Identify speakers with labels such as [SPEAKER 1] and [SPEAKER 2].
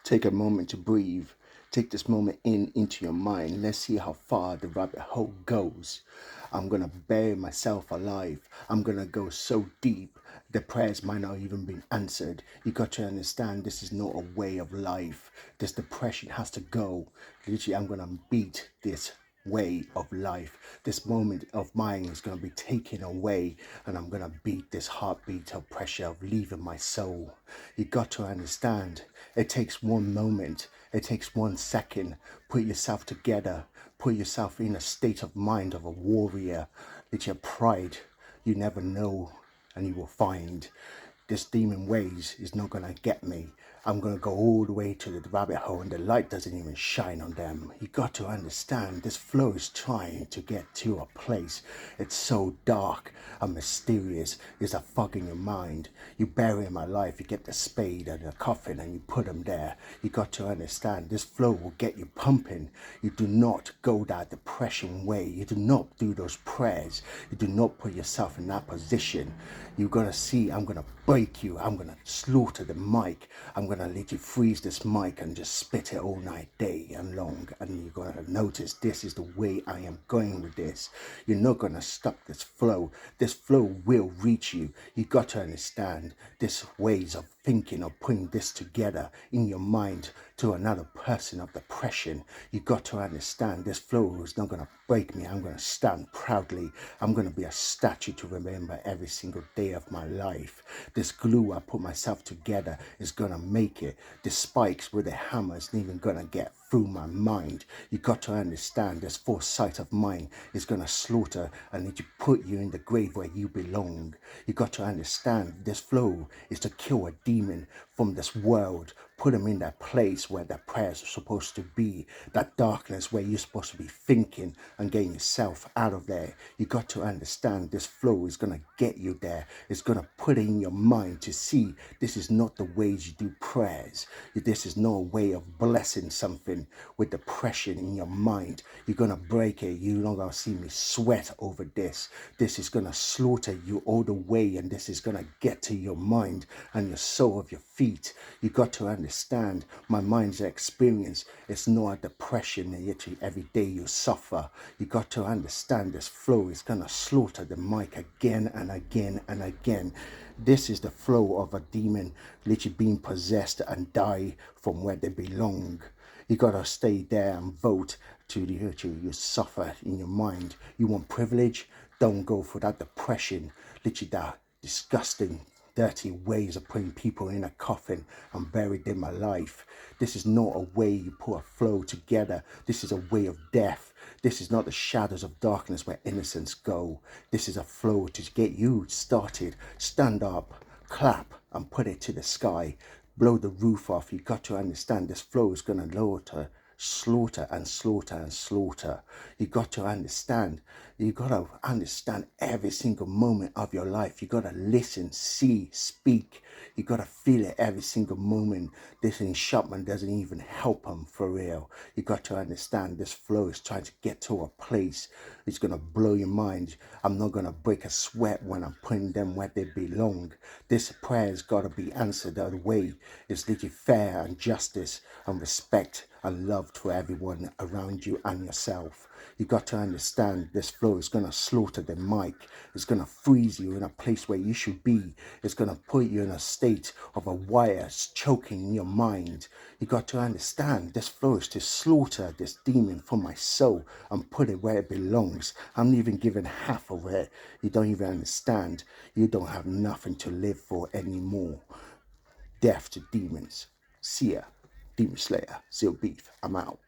[SPEAKER 1] Take a moment to breathe. Take this moment into your mind. Let's see how far the rabbit hole goes. I'm gonna bury myself alive. I'm gonna go so deep. The prayers might not even be answered. You got to understand this is not a way of life. This depression has to go. Literally, I'm gonna beat this way of life. This moment of mine is going to be taken away, and I'm going to beat this heartbeat of pressure of leaving my soul. You got to understand, it takes one moment, it takes 1 second. Put yourself together, put yourself in a state of mind of a warrior. It's your pride. You never know, and you will find this demon ways is not gonna get me. I'm gonna go all the way to the rabbit hole and the light doesn't even shine on them. You got to understand this flow is trying to get to a place. It's so dark and mysterious. It's a fog in your mind. You bury my life, you get the spade and the coffin and you put them there. You got to understand this flow will get you pumping. You do not go that depression way. You do not do those prayers. You do not put yourself in that position. You're gonna see, I'm gonna break you. I'm gonna slaughter the mic. I'm gonna let you freeze this mic and just spit it all night, day and long. And you're gonna notice this is the way I am going with this. You're not gonna stop this flow. This flow will reach you. You got to understand this ways of thinking of putting this together in your mind to another person of depression. You got to understand this flow is not gonna break me. I'm gonna stand proudly. I'm gonna be a statue to remember every single day of my life. This glue I put myself together is gonna make it. The spikes with the hammer is not even gonna get through my mind. You got to understand this foresight of mine is gonna slaughter and need to put you in the grave where you belong. You got to understand this flow is to kill a demon from this world, put them in that place where their prayers are supposed to be, that darkness where you're supposed to be thinking and getting yourself out of there. You got to understand this flow is gonna get you there. It's gonna put it in your mind to see this is not the ways you do prayers. This is no way of blessing something with depression in your mind. You're gonna break it. You're not gonna see me sweat over this. This is gonna slaughter you all the way, and this is gonna get to your mind and your soul of your feet. You got to understand my mind's experience. It's not a depression that literally every day you suffer. You got to understand this flow is gonna slaughter the mic again and again and again. This is the flow of a demon literally being possessed and die from where they belong. You gotta stay there and vote to the literally you suffer in your mind. You want privilege? Don't go for that depression. Literally that disgusting dirty ways of putting people in a coffin and bury them alive. This is not a way you put a flow together. This is a way of death. This is not the shadows of darkness where innocents go. This is a flow to get you started. Stand up, clap, and put it to the sky. Blow the roof off. You got to understand this flow is going to slaughter and slaughter and slaughter. You got to understand. You got to understand every single moment of your life. You got to listen, see, speak. You got to feel it every single moment. This enchantment doesn't even help them for real. You got to understand this flow is trying to get to a place. It's going to blow your mind. I'm not going to break a sweat when I'm putting them where they belong. This prayer's got to be answered the way it's literally fair and justice and respect and love to everyone around you and yourself. You got to understand this flow is going to slaughter the mic. It's going to freeze you in a place where you should be. It's going to put you in a state of a wire choking in your mind. You got to understand this flow is to slaughter this demon from my soul and put it where it belongs. I'm not even giving half of it. You don't even understand. You don't have nothing to live for anymore. Death to demons. See ya. Demon Slayer. Seal Beef. I'm out.